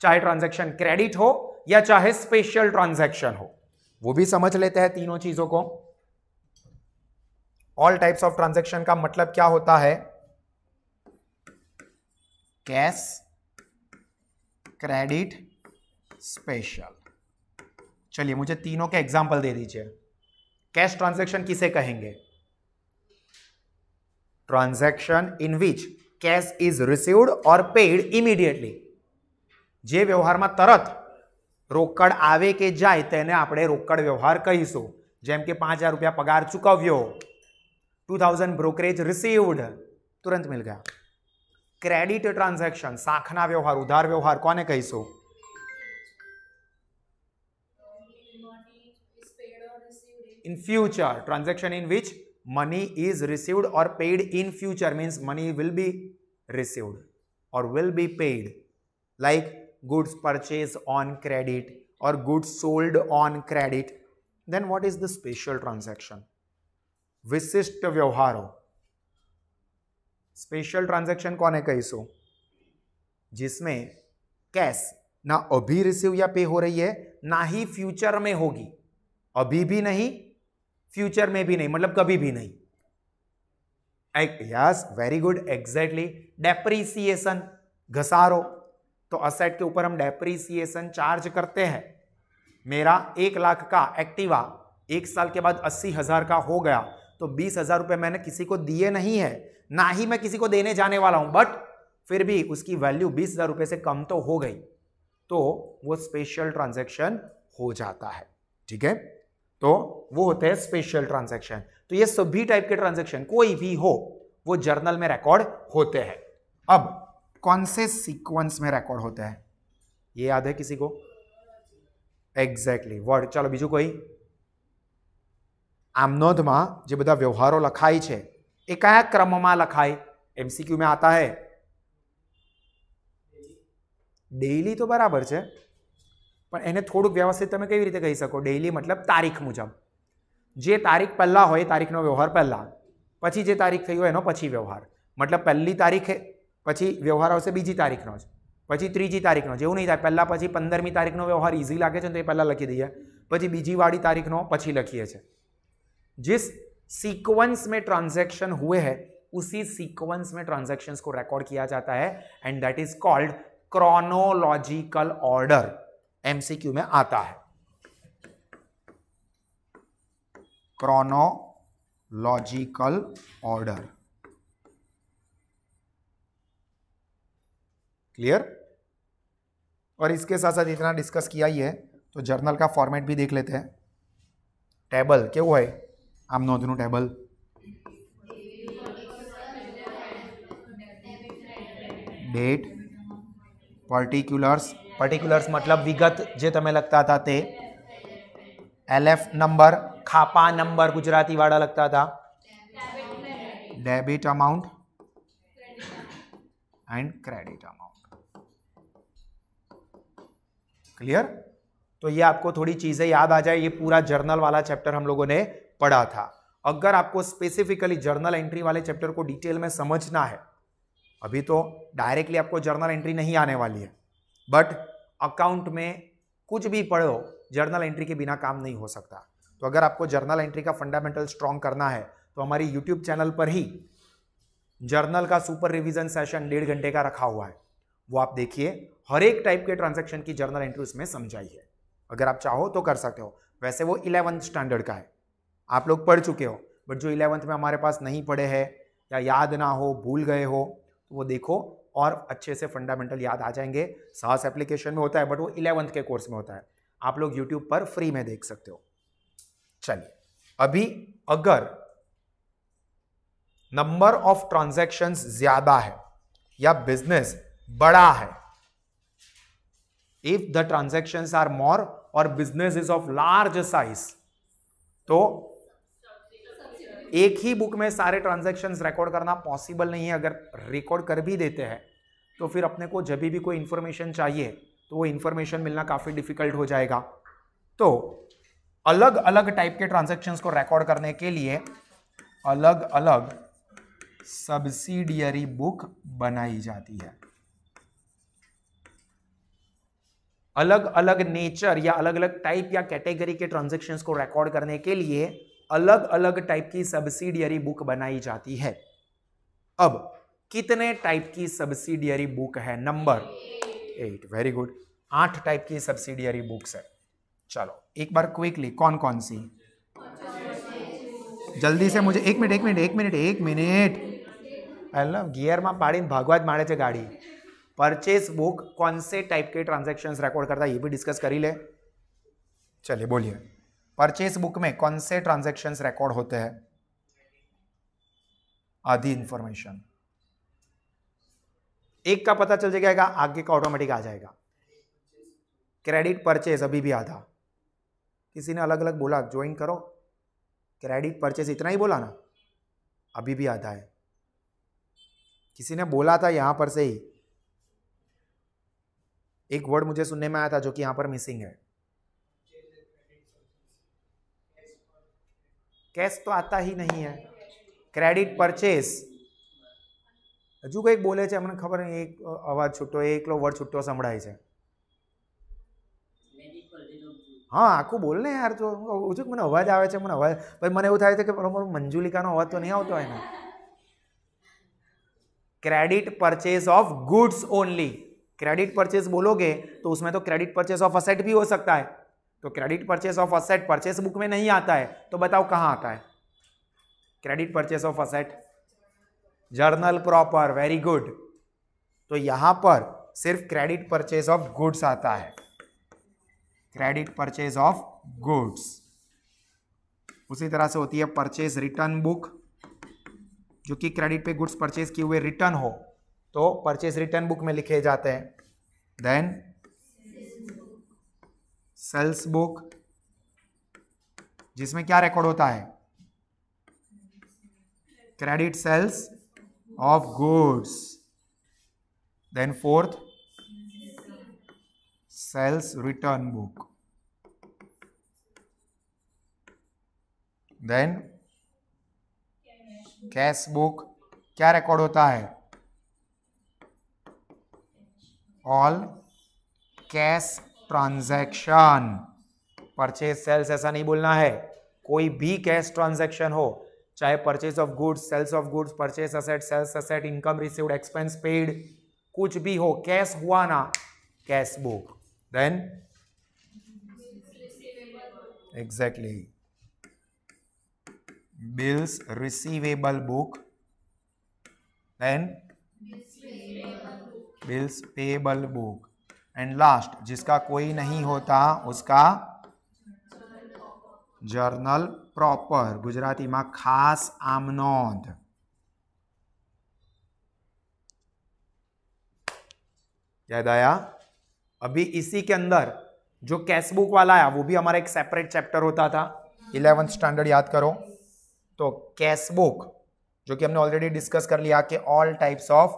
चाहे ट्रांजैक्शन क्रेडिट हो, या चाहे स्पेशल ट्रांजैक्शन हो, वो भी समझ लेते हैं तीनों चीजों को. ऑल टाइप्स ऑफ ट्रांजैक्शन का मतलब क्या होता है? Cash, credit, special. चलिए मुझे तीनों के एग्जांपल दे दीजिए. कैश ट्रांजैक्शन किसे कहेंगे? Transaction in which cash is received और पेड इमीडिएटली. जे व्यवहार में तरत रोकड़ आवे के जाए तेने आपणे रोकड़ व्यवहार कहीशुं. जेम के 5000 रुपया पगार चूकव्यो, 2000 ब्रोकरेज रिसीव्ड, तुरंत मिल गया. क्रेडिट ट्रांजैक्शन साखना व्यवहार, उधार व्यवहार कोने कहीशुं? In future. Transaction in which money is received or paid in future means money will be received or will be paid, like goods purchased on credit or goods sold on credit. Then what is the special transaction? विशिष्ट व्यवहारों. Special transaction कौन है कहीशुं? जिसमें cash ना अभी receive या पे हो रही है, ना ही फ्यूचर में होगी. अभी भी नहीं, फ्यूचर में भी नहीं, मतलब कभी भी नहीं. Yes, very good, exactly. Depreciation, घसारो. तो असेट के ऊपर हम डेप्रीसिएशन चार्ज करते हैं. मेरा 1 लाख का एक्टिवा 1 साल के बाद 80,000 का हो गया, तो 20,000 रुपए मैंने किसी को दिए नहीं है, ना ही मैं किसी को देने जाने वाला हूं, बट फिर भी उसकी वैल्यू 20,000 रुपए से कम तो हो गई, तो वो स्पेशल ट्रांजैक्शन हो जाता है. ठीक है, तो वो होते हैं स्पेशल ट्रांजैक्शन. तो ये सभी टाइप के ट्रांजैक्शन कोई भी हो वो जर्नल में रिकॉर्ड होते हैं. अब कौन से सीक्वेंस में रिकॉर्ड होते हैं ये याद है किसी को? Exactly word. चलो बीजू कोई? आम नोंध में जे बधा व्यवहारो लखाई छे ए कया क्रम में लखाय? एमसीक्यू में आता है डेली, तो बराबर है, पण एने थोड़ुं व्यवस्थित तमे केवी रीते कही सको? डेली मतलब तारीख मुजब. जे तारीख पहला होय तारीखनो व्यवहार पहला, पछी जे तारीख थई होय एनो पछी व्यवहार. मतलब पहली तारीखे पछी व्यवहार आवशे बीजी तारीखनो ज, पछी त्रीजी तारीखनो. जेवुं नहीं थाय पहला पछी 15मी तारीखनो व्यवहार ईजी लागे छे तो ए पहला लखी दईए, पछी बीजी वाળી तारीखनो पछी लखीए छे. जिस सीक्वेंस में ट्रांजैक्शन हुए हैं उसी सीक्वेंस में ट्रांजैक्शंस को रिकॉर्ड किया जाता है, and that is called chronological order. MCQ में आता है क्रोनोलॉजिकल ऑर्डर. क्लियर? और इसके साथ साथ इतना डिस्कस किया ही है तो जर्नल का फॉर्मेट भी देख लेते हैं. टेबल केवुं है? आम नोंधनु टेबल. Date, particulars. पर्टिक्युलर्स मतलब विगत जे तमे लगता था ते. एलएफ नंबर, खापा नंबर गुजराती वाड़ा लगता था. Debit amount and credit amount. Clear? तो ये आपको थोड़ी चीजें याद आ जाए. ये पूरा जर्नल वाला चैप्टर हम लोगों ने पढ़ा था. अगर आपको स्पेसिफिकली जर्नल एंट्री वाले चैप्टर को डिटेल में समझना है, अभी तो डायरेक्टली आपको जर्नल एंट्री नहीं आने वाली है, बट अकाउंट में कुछ भी पढ़ो जर्नल एंट्री के बिना काम नहीं हो सकता. तो अगर आपको जर्नल एंट्री का फंडामेंटल स्ट्रॉन्ग करना है तो हमारी यूट्यूब चैनल पर ही जर्नल का सुपर रिवीजन सेशन 1.5 घंटे का रखा हुआ है, वो आप देखिए। हर एक टाइप के ट्रांजैक्शन की जर्नल एंट्री उसमें समझाई है, अगर आप चाहो तो कर सकते हो। वैसे वो 11th स्टैंडर्ड का है, आप लोग पढ़ चुके हो, बट जो 11th में हमारे पास नहीं पढ़े हैं या याद ना हो, भूल गए हो, तो वो देखो और अच्छे से फंडामेंटल याद आ जाएंगे। सास एप्लीकेशन में होता है, बट वो 11th के कोर्स में होता है, आप लोग यूट्यूब पर फ्री में देख सकते हो। चलिए, अभी अगर नंबर ऑफ ट्रांजैक्शंस ज्यादा है या बिजनेस बड़ा है, if the transactions are more और business is of large size, तो एक ही बुक में सारे ट्रांजैक्शंस रिकॉर्ड करना पॉसिबल नहीं है। अगर रिकॉर्ड कर भी देते हैं तो फिर अपने को जब भी कोई इंफॉर्मेशन चाहिए तो वो इंफॉर्मेशन मिलना काफी डिफिकल्ट हो जाएगा। तो अलग अलग टाइप के ट्रांजैक्शंस को रिकॉर्ड करने के लिए अलग अलग सब्सिडियरी बुक बनाई जाती है। अलग अलग नेचर या अलग अलग टाइप या कैटेगरी के ट्रांजैक्शंस को रिकॉर्ड करने के लिए अलग अलग टाइप की सब्सिडियरी बुक बनाई जाती है। अब कितने टाइप की सब्सिडियरी बुक है? नंबर 8। वेरी गुड, 8 टाइप की सब्सिडियरी बुक्स है। चलो एक बार क्विकली, कौन कौन सी, जल्दी से मुझे, एक मिनट गियर में पाड़ी भागवत मारे थे गाड़ी। परचेस बुक कौन से टाइप के ट्रांजैक्शंस रिकॉर्ड करता है, ये भी डिस्कस कर ही ले। चलिए बोलिए, परचेस बुक में कौन से ट्रांजैक्शंस रिकॉर्ड होते हैं? आधी इंफॉर्मेशन एक का पता चल जाएगा, आगे का ऑटोमेटिक आ जाएगा। क्रेडिट परचेस अभी भी आधा, किसी ने अलग अलग बोला, ज्वाइन करो। क्रेडिट परचेस इतना ही बोला ना, अभी भी आधा है। किसी ने बोला था यहां पर से ही, एक वर्ड मुझे सुनने में आया था जो कि यहां पर मिसिंग है। कैश तो आता ही नहीं है। क्रेडिट परचेस हजू कई बोले છે, મને ખબર નહીં, એક અવાજ છૂટો, એકલો વર્ડ છૂટો સંભળાય છે। हाँ आखू बोल ने यार, तो हजू મને અવાજ આવે છે, મને અવાજ ભાई મને એવું થાય છે કે મંજુલિકાનો અવાજ તો નહીં આવતો હોય ને। Credit purchase of goods only. Credit purchase बोलोगे तो उसमें तो क्रेडिट परचेज ऑफ असेट भी हो सकता है, तो credit purchase of asset purchase book में नहीं आता है, तो बताओ कहां आता है? Credit purchase of asset journal proper. Very good, तो यहां पर सिर्फ क्रेडिट परचेज ऑफ गुड्स आता है, क्रेडिट परचेज ऑफ गुड्स। उसी तरह से होती है परचेज रिटर्न बुक, जो कि क्रेडिट पे गुड्स परचेज किए हुए रिटर्न हो तो परचेज रिटर्न बुक में लिखे जाते हैं। देन सेल्स बुक, जिसमें क्या रिकॉर्ड होता है? Credit sales of goods. Then fourth sales return book. Then cash book, क्या रिकॉर्ड होता है? All cash transaction. Purchase sales ऐसा नहीं बोलना है, कोई भी कैश ट्रांजैक्शन हो, चाहे purchase of goods, sales of goods, purchase asset, sales asset, income received, expense paid, कुछ भी हो, कैश हुआ ना, cash book. Then exactly bills receivable book. Then bills payable book. And last, जिसका कोई नहीं होता उसका जर्नल प्रॉपर, गुजराती में खास आमनोंध। याद आया? अभी इसी के अंदर जो कैश बुक वाला आया वो भी हमारा एक सेपरेट चैप्टर होता था, 11th स्टैंडर्ड याद करो। तो कैश बुक जो कि हमने ऑलरेडी डिस्कस कर लिया कि all types of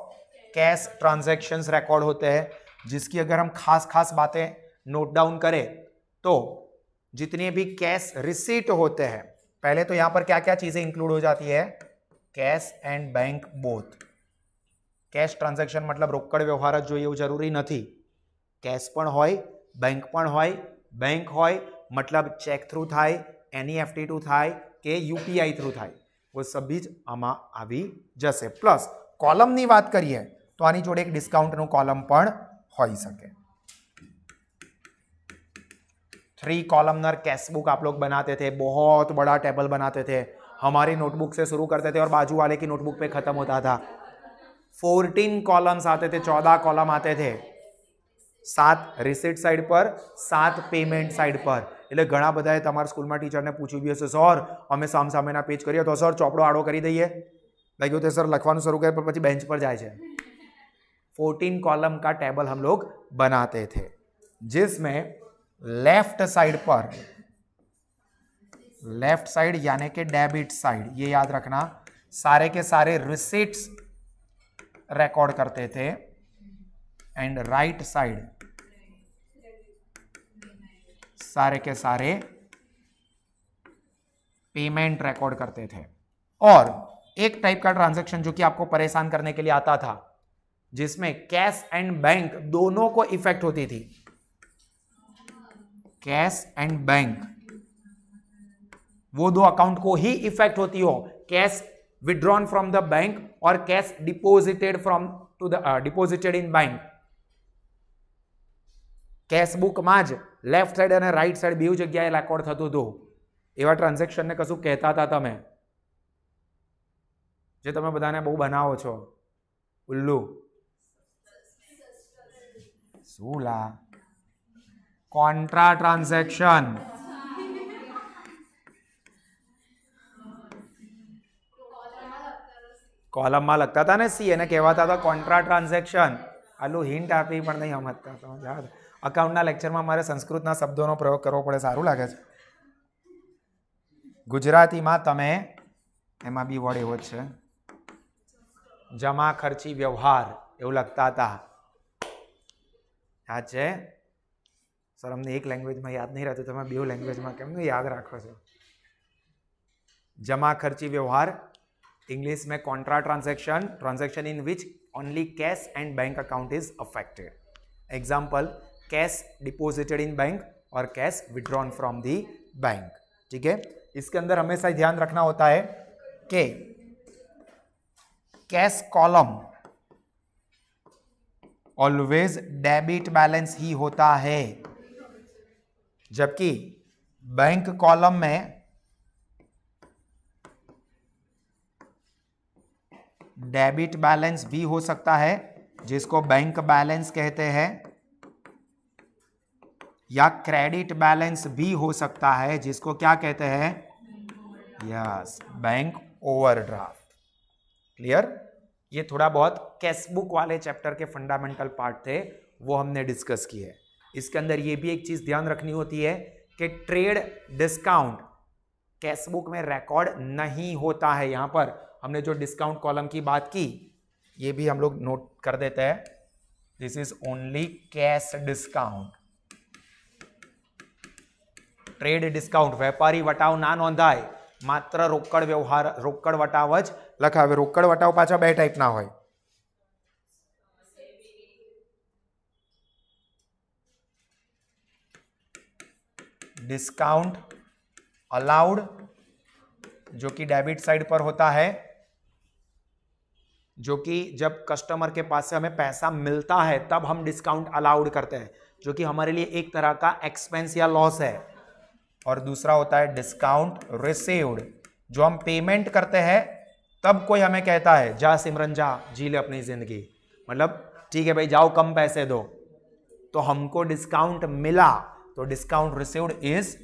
cash transactions record होते हैं, जिसकी अगर हम खास खास बातें नोट डाउन करें तो जितने भी कैश रिसीट होते हैं, पहले तो यहां पर क्या क्या चीजें इंक्लूड हो जाती है? Cash and bank both. Cash transaction मतलब रोकड़ व्यवहार ज જોઈએ એવું જરૂરી નથી, कैश પણ હોય, बैंक પણ હોય। बैंक હોય मतलब चेक थ्रू થાય, NEFT थ्रू થાય કે UPI थ्रू થાય। वो सभी જ આમાં આવી જશે. પ્લસ કોલમની વાત કરીએ તો આની જોડે એક ડિસ્કાઉન્ટનું કોલમ પણ હોઈ શકે. 3 कॉलमनर कैश बुक आप लोग बनाते थे, बहुत बड़ा टेबल बनाते थे, हमारी नोटबुक से शुरू करते थे और बाजू वाले की नोटबुक पे खत्म होता था. 14 कॉलम्स आते थे, 14 कॉलम आते थे, 7 रिसिट साइड पर, 7 पेमेंट साइड पर. એટલે ઘણા બધાએ તમારા સ્કૂલમાં ટીચરને પૂછ્યું બી હશે, સર અમે સામસામેના પેજ કરીએ તો સર ચોપડો આડો કરી દઈએ. લાગ્યું તો સર લખવાનું શરૂ કરે પણ પછી બેન્ચ पर જાય છે. 14 कॉलम का टेबल हम लोग बनाते थे, जिसमें लेफ्ट साइड पर, लेफ्ट साइड यानी कि डेबिट साइड, ये याद रखना, सारे के सारे रिसिट्स रिकॉर्ड करते थे एंड राइट साइड सारे के सारे पेमेंट रिकॉर्ड करते थे. और एक टाइप का ट्रांजैक्शन जो कि आपको परेशान करने के लिए आता था, जिसमें कैश एंड बैंक दोनों को इफेक्ट होती थी. कैश एंड बैंक वो दो अकाउंट को ही इफेक्ट होती हो, cash withdrawn from the bank और cash deposited from to the deposited in bank. Cash book में ज लेफ्ट साइड और राइट साइड बेव जग्याए रेकॉर्ड थतुं हतुं. एवा ट्रांजेक्शन ने कशुं कहेता था तमे, जे तमे बधाने बहु बनावो छो? उल्लू सूला कॉन्ट्रा ट्रांजेक्शन. कॉलम में लगता था ने सी, एने कहेवाता था कॉन्ट्रा ट्रांजेक्शन. आलू हिंट आपी पण नहीं समझता तो याद. अकाउंटना लेक्चरमां मारे संस्कृतना शब्दोनो प्रयोग करवो पड़े, सारूं लागे छे. गुजरातीमां तमे एमां बी वर्ड एवो ज छे, जमा खर्ची व्यवहार एवुं लखता था. याद छे? सर अમને एक लैंग्वेज में याद नहीं रहती, તમે બે लैंग्वेज में केम याद राखो छो? जमा खर्ची व्यवहार, इंग्लिश में contra transaction, transaction in which only cash and bank account is affected. Example, cash deposited in bank और cash withdrawn from the bank. ठीक है, इसके अंदर हमेशा ध्यान रखना होता है कि cash column always debit balance ही होता है, जबकि बैंक कॉलम में डेबिट बैलेंस भी हो सकता है, जिसको बैंक बैलेंस कहते हैं, या क्रेडिट बैलेंस भी हो सकता है, जिसको क्या कहते हैं? Yes, bank overdraft. क्लियर? ये थोड़ा बहुत कैश बुक वाले चैप्टर के फंडामेंटल पार्ट थे, वो हमने डिस्कस किए. इसके अंदर ये भी एक चीज ध्यान रखनी होती है कि ट्रेड डिस्काउंट कैश बुक में रिकॉर्ड नहीं होता है. यहां पर हमने जो डिस्काउंट कॉलम की बात की, ये भी हम लोग नोट कर देते हैं. This is only cash discount. Trade discount वेपारी वटाव ना नोंधाय, मात्र रोकड़ व्यवहार, रोकड़ वटाव ज लखावे. रोकड़ वटाव पाछा बे टाइप ना होय. डिस्काउंट अलाउड, जो कि डेबिट साइड पर होता है, जो कि जब कस्टमर के पास से हमें पैसा मिलता है तब हम डिस्काउंट अलाउड करते हैं, जो कि हमारे लिए एक तरह का एक्सपेंस या लॉस है. और दूसरा होता है डिस्काउंट रिसीव्ड, जो हम पेमेंट करते हैं तब कोई हमें कहता है जा सिमरन जा, जी ले अपनी जिंदगी, मतलब ठीक है भाई जाओ कम पैसे दो, तो हमको डिस्काउंट मिला, तो डिस्काउंट रिसीव्ड इज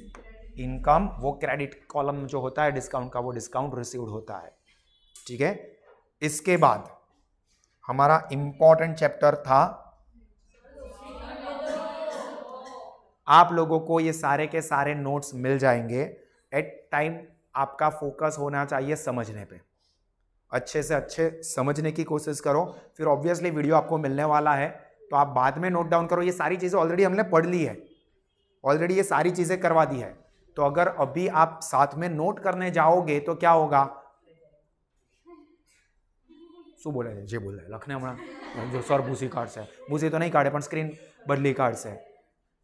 इनकम. वो क्रेडिट कॉलम जो होता है डिस्काउंट का, वो डिस्काउंट रिसीव्ड होता है. ठीक है, इसके बाद हमारा इंपॉर्टेंट चैप्टर था, आप लोगों को ये सारे के सारे नोट्स मिल जाएंगे. एट टाइम आपका फोकस होना चाहिए समझने पे, अच्छे से अच्छे समझने की कोशिश करो. फिर ऑब्वियसली वीडियो आपको मिलने वाला है, तो आप बाद में नोट डाउन करो. ये सारी चीजें ऑलरेडी हमने पढ़ ली है, ऑलरेडी ये सारी चीजें करवा दी है. तो अगर अभी आप साथ में नोट करने जाओगे तो क्या होगा? शू बोले जे बोले लखने हमें जो सर भूसी कार्ड से, भूसी तो नहीं काढ़े पण स्क्रीन बदली कार्ड से.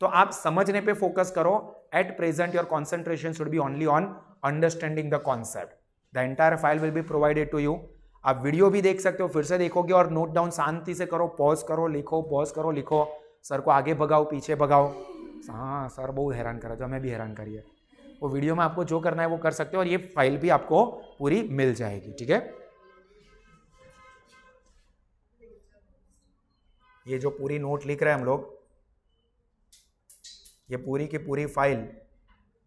तो आप समझने पे फोकस करो. At present your concentration should be only on understanding the concept. The entire file will be provided to you. आप वीडियो भी देख सकते हो, फिर से देखोगे और नोट डाउन शांति से करो, पॉज करो, लिखो, पॉज करो, लिखो, सर को आगे भगाओ, पीछे भगाओ। हाँ सर बहुत हैरान करा, जो हमें भी हैरान करिए। वो वीडियो में आपको जो करना है वो कर सकते हो, और ये फाइल भी आपको पूरी मिल जाएगी, ठीक है। ये जो पूरी नोट लिख रहे हैं हम लोग, ये पूरी की पूरी फाइल,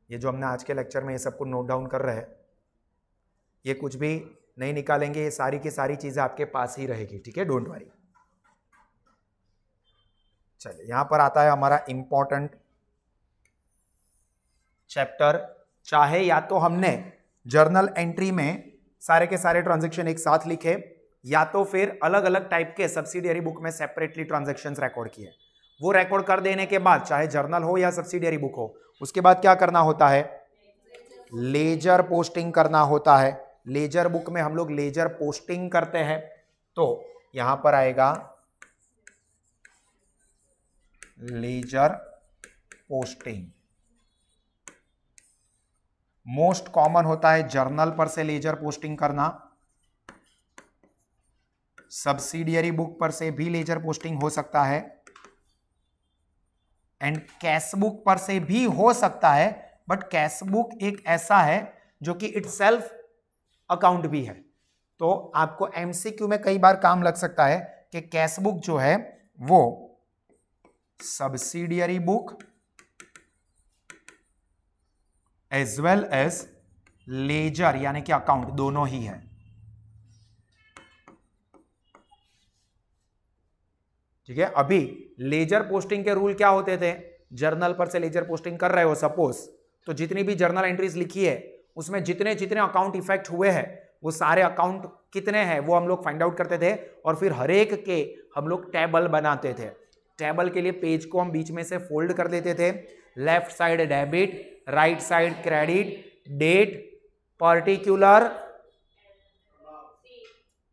ये जो हमने आज के लेक्चर में ये सबको नोट डाउन कर रहे हैं, ये कुछ भी नहीं निकालेंगे, ये सारी की सारी चीजें आपके पास ही रहेगी, ठीक है, डोंट वरी। चलिए यहां पर आता है हमारा इंपॉर्टेंट चैप्टर। चाहे या तो हमने जर्नल एंट्री में सारे के सारे ट्रांजैक्शन एक साथ लिखे, या तो फिर अलग अलग टाइप के सब्सिडियरी बुक में सेपरेटली ट्रांजैक्शंस रिकॉर्ड किए। वो रिकॉर्ड कर देने के बाद, चाहे जर्नल हो या सब्सिडियरी बुक हो, उसके बाद क्या करना होता है, लेजर पोस्टिंग करना होता है। लेजर बुक में हम लोग लेजर पोस्टिंग करते हैं, तो यहां पर आएगा लेजर पोस्टिंग। मोस्ट कॉमन होता है जर्नल पर से लेजर पोस्टिंग करना, सब्सिडियरी बुक पर से भी लेजर पोस्टिंग हो सकता है, एंड कैश बुक पर से भी हो सकता है। बट कैश बुक एक ऐसा है जो कि इटसेल्फ अकाउंट भी है, तो आपको एमसीक्यू में कई बार काम लग सकता है कि कैश बुक जो है वो subsidiary book as well as ledger यानी कि अकाउंट दोनों ही है, ठीक है। अभी लेजर पोस्टिंग के रूल क्या होते थे, जर्नल पर से लेजर पोस्टिंग कर रहे हो सपोज, तो जितनी भी जर्नल एंट्रीज लिखी है उसमें जितने जितने अकाउंट इफेक्ट हुए हैं वो सारे अकाउंट कितने हैं वो हम लोग फाइंड आउट करते थे, और फिर हर एक के हम लोग टेबल बनाते थे। टेबल के लिए पेज को हम बीच में से फोल्ड कर देते थे, left side debit, right side credit, date, particular,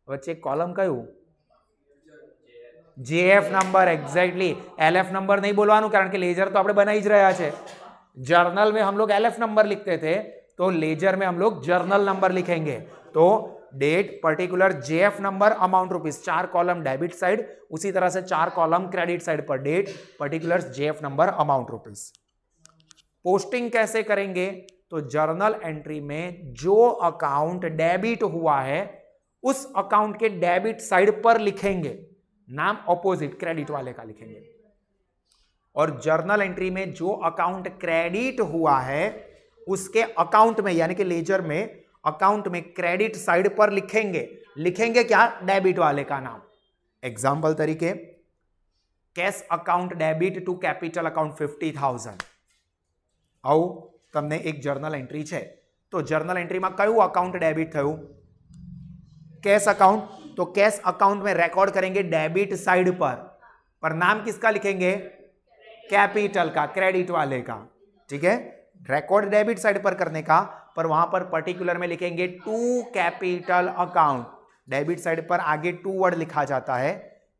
वच्चे कॉलम कયું JF number, exactly LF number नहीं बोलવાનું કારણ કે લેજર તો આપણે બનાવી જ રહ્યા છે। जर्नल में हम लोग एलएफ नंबर लिखते थे, तो लेजर में हम लोग जर्नल नंबर लिखेंगे। तो date, particular, JF number, amount rupees, 4 column debit side, उसी तरह से 4 कॉलम क्रेडिट साइड पर date, particular, JF number, amount rupees. Posting कैसे करेंगे, तो जर्नल एंट्री में जो अकाउंट डेबिट हुआ है उस अकाउंट के डेबिट साइड पर लिखेंगे, नाम ऑपोजिट क्रेडिट वाले का लिखेंगे, और जर्नल एंट्री में जो अकाउंट क्रेडिट हुआ है उसके अकाउंट में यानी कि लेजर में अकाउंट में क्रेडिट साइड पर लिखेंगे क्या, डेबिट वाले का नाम। एग्जांपल तरीके, cash account debit to capital account 50,000। आओ तमने एक जर्नल एंट्री है, तो जर्नल एंट्री में क्यों अकाउंट डेबिट थयु, कैश अकाउंट, तो कैश अकाउंट में रिकॉर्ड करेंगे डेबिट साइड पर नाम किसका लिखेंगे, कैपिटल का, क्रेडिट वाले का, ठीक है। रिकॉर्ड डेबिट साइड पर करने का, पर वहां पर पर्टिकुलर में लिखेंगे to capital account. Debit side पर आगे टू वर्ड लिखा जाता है,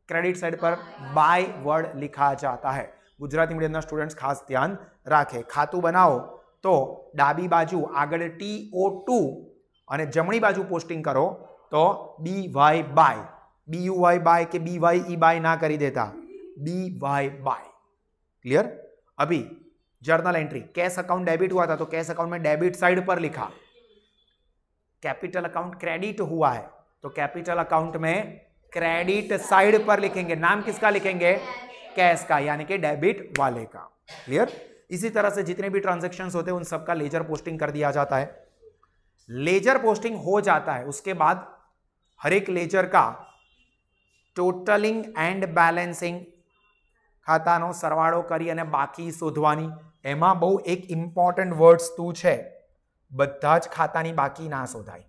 क्रेडिट साइड पर बाय वर्ड लिखा जाता है। गुजराती मीडियम स्टूडेंट्स खास ध्यान राखे, खातु बनाओ तो डाबी बाजू आगे TO2 और जमणी बाजू पोस्टिंग करो तो BY बाय, BUY बाय के BYE बाय ना करी देता, BY बाय, क्लियर। अभी journal entry, cash account debit हुआ था तो कैश अकाउंट में डेबिट साइड पर लिखा, कैपिटल अकाउंट क्रेडिट हुआ है तो कैपिटल अकाउंट में क्रेडिट साइड पर लिखेंगे, नाम किसका लिखेंगे, कैश का यानी कि डेबिट वाले का, क्लियर। इसी तरह से जितने भी ट्रांजैक्शंस होते हैं उन सबका लेजर पोस्टिंग कर दिया जाता है। लेजर पोस्टिंग हो जाता है, उसके बाद हर एक लेजर का टोटलिंग एंड बैलेंसिंग, खातानो सरवाळो करी अने बाकी शोधवानी। एमां बहु एक इम्पोर्टન્ટ वस्तु छे, बधा ज खातानी बाकी ना शोधाय।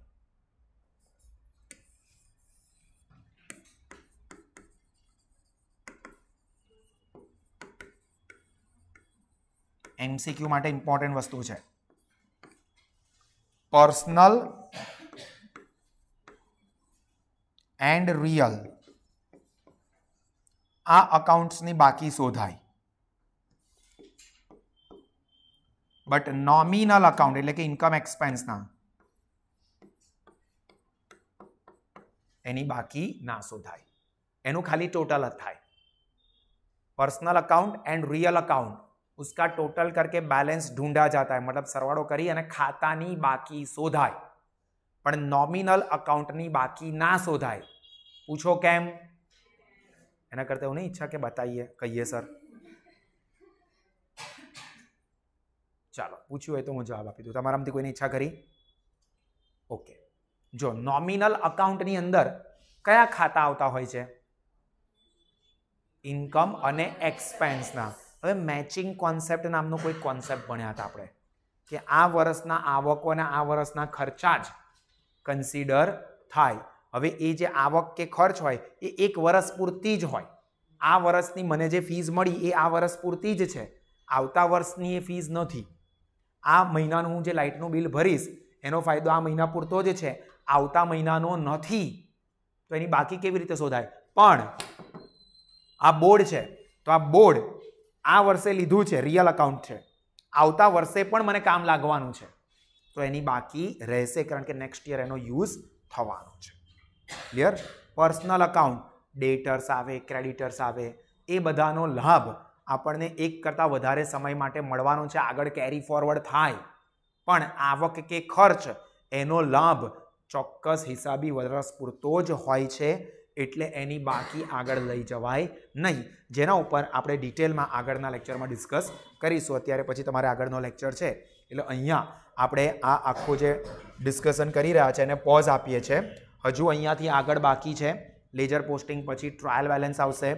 एमसीक्यू माटे इम्पोर्टન્ટ वस्तु छे, पर्सनल एंड रियल आ अकाउंट्स नी बाकी शोधाय, बट नॉमिनल अकाउंट एटले के इनकम एक्सपेन्स ना એની બાકી ના શોધાય, એનું ખાલી टोटल જ થાય। Personal account and real account उसका टोटल करके बैलेंस ढूंढा जाता है, मतलब सरवाड़ो करी अने खातानी बाकी शोधाय, पण नॉमिनल अकाउंटनी बाकी ना शोधाय। पूछो केम? एना करते हो नहीं इच्छा के बताइए, कहिए सर। चलो पूछ्યું હોય તો હું જવાબ આપી દઉં, તમારામાંથી કોઈની ઈચ્છા કરી? ઓકે, જો નોમિનલ અકાઉન્ટની અંદર કયા ખાતા આવતા હોય છે? ઇન્કમ અને એક્સપેન્સના। હવે મેચિંગ કોન્સેપ્ટ નામનો કોઈ કોન્સેપ્ટ ભણ્યા હતા આપણે કે આ વર્ષના આવકો અને આ વર્ષના ખર્ચા જ કન્સિડર થાય। હવે એ જે આવક કે ખર્ચ હોય એ એક વર્ષ પૂરતી જ હોય। આ વર્ષની મને જે ફીસ મળી એ આ વર્ષ પૂરતી જ છે, આવતા વર્ષની એ ફીસ નથી। આ મહિનાનું હું જે લાઇટનું બિલ ભરીશ એનો ફાયદો આ મહિના પૂરતો જ છે, આવતા મહિનાનો નથી, તો એની બાકી કેવી રીતે શોધાય? પણ આ બોર્ડ છે તો આ બોર્ડ આ વર્ષે લીધું છે, રિયલ અકાઉન્ટ છે, આવતા વર્ષે પણ મને કામ લાગવાનું છે, તો એની બાકી રહેશે, કારણ કે નેક્સ્ટ યર એનો યુઝ થવાનો છે। ક્લિયર? પર્સનલ અકાઉન્ટ ડેટર્સ આવે, ક્રેડિટર્સ આવે, એ બધાનો લાભ આપણને એક કરતાં વધારે સમય માટે મળવાનો છે, આગળ કેરી ફોરવર્ડ થાય, પણ આવક કે ખર્ચ એનો લાભ ચોક્કસ હિસાબી વર્ષ પૂરતો જ હોય છે, એટલે એની બાકી આગળ લઈ જવાય નહીં, જેના ઉપર આપણે ડિટેલમાં આગળના લેક્ચરમાં ડિસ્કસ કરીશું। અત્યારે પછી તમારે આગળનો લેક્ચર છે એટલે અહીંયા આપણે આ આખું જે ડિસ્કશન કરી રહ્યા છે એને પોઝ આપીએ છીએ। હજુ અહીંયાથી આગળ બાકી છે, લેજર પોસ્ટિંગ પછી ટ્રાયલ બેલેન્સ આવશે,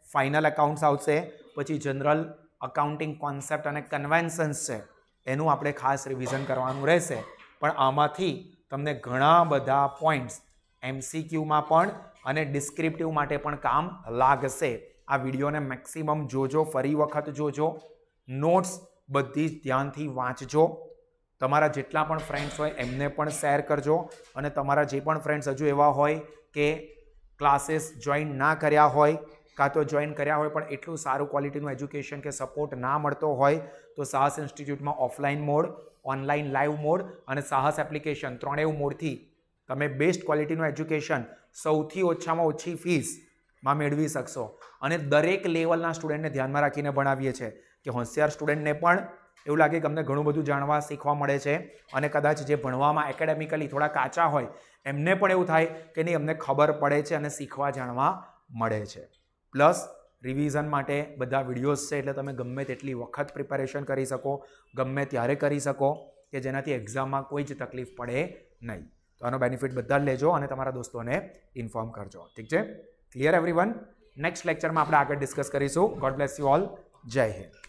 ફાઇનલ અકાઉન્ટ્સ આવશે, પછી જનરલ અકાઉન્ટિંગ કોન્સેપ્ટ અને કન્વેન્શન્સ છે એનું આપણે ખાસ રિવિઝન કરવાનું રહેશે। પણ આમાંથી તમને ઘણા બધા પોઈન્ટ્સ MCQમાં પણ અને ડિસ્ક્રિપ્ટિવ માટે પણ કામ લાગશે। આ વિડીયોને મેક્સિમમ જોજો, ફરી વખત જોજો, નોટ્સ બધી જ ધ્યાનથી વાંચજો, તમારા જેટલા પણ ફ્રેન્ડ્સ હોય એમને પણ શેર કરજો, અને તમારા જે પણ ફ્રેન્ડ્સ હજુ એવા હોય કે ક્લાસીસ જોઈન ના કર્યા હોય કાં તો જોઈન કર્યા હોય પણ એટલું સારું ક્વોલિટીનું એજ્યુકેશન કે સપોર્ટ ના મળતો હોય તો સાહસ ઇન્સ્ટિટ્યૂટમાં offline mode, online live mode અને સાહસ એપ્લિકેશન ત્રણેય મોડથી તમે બેસ્ટ ક્વોલિટીનું એજ્યુકેશન સૌથી ઓછામાં ઓછી ફીસમાં મેળવી શકશો। અને દરેક લેવલના સ્ટુડન્ટને ધ્યાનમાં રાખીને ભણાવીએ છીએ કે હોશિયાર સ્ટુડન્ટને પણ એવું લાગે કે અમને ઘણું બધું જાણવા શીખવા મળે છે, અને કદાચ જે ભણવામાં એકેડેમિકલી થોડા કાચા હોય એમને પણ એવું થાય કે નહીં અમને ખબર પડે છે અને શીખવા જાણવા મળે છે। પ્લસ રિવિઝન માટે બધા વિડીયોઝ છે, એટલે તમે ગમે તેટલી વખત પ્રિપેરેશન કરી શકો, ગમે ત્યારે કરી શકો, કે જેનાથી એક્ઝામમાં કોઈ જ તકલીફ પડે નહીં। તો આનો બેનિફિટ બધા જ લેજો અને તમારા દોસ્તોને ઇન્ફોર્મ કરજો। ઠીક છે? Clear everyone? નેક્સ્ટ લેક્ચરમાં આપણે આગળ ડિસ્કસ કરીશું। God bless you all. જય હિન્દ।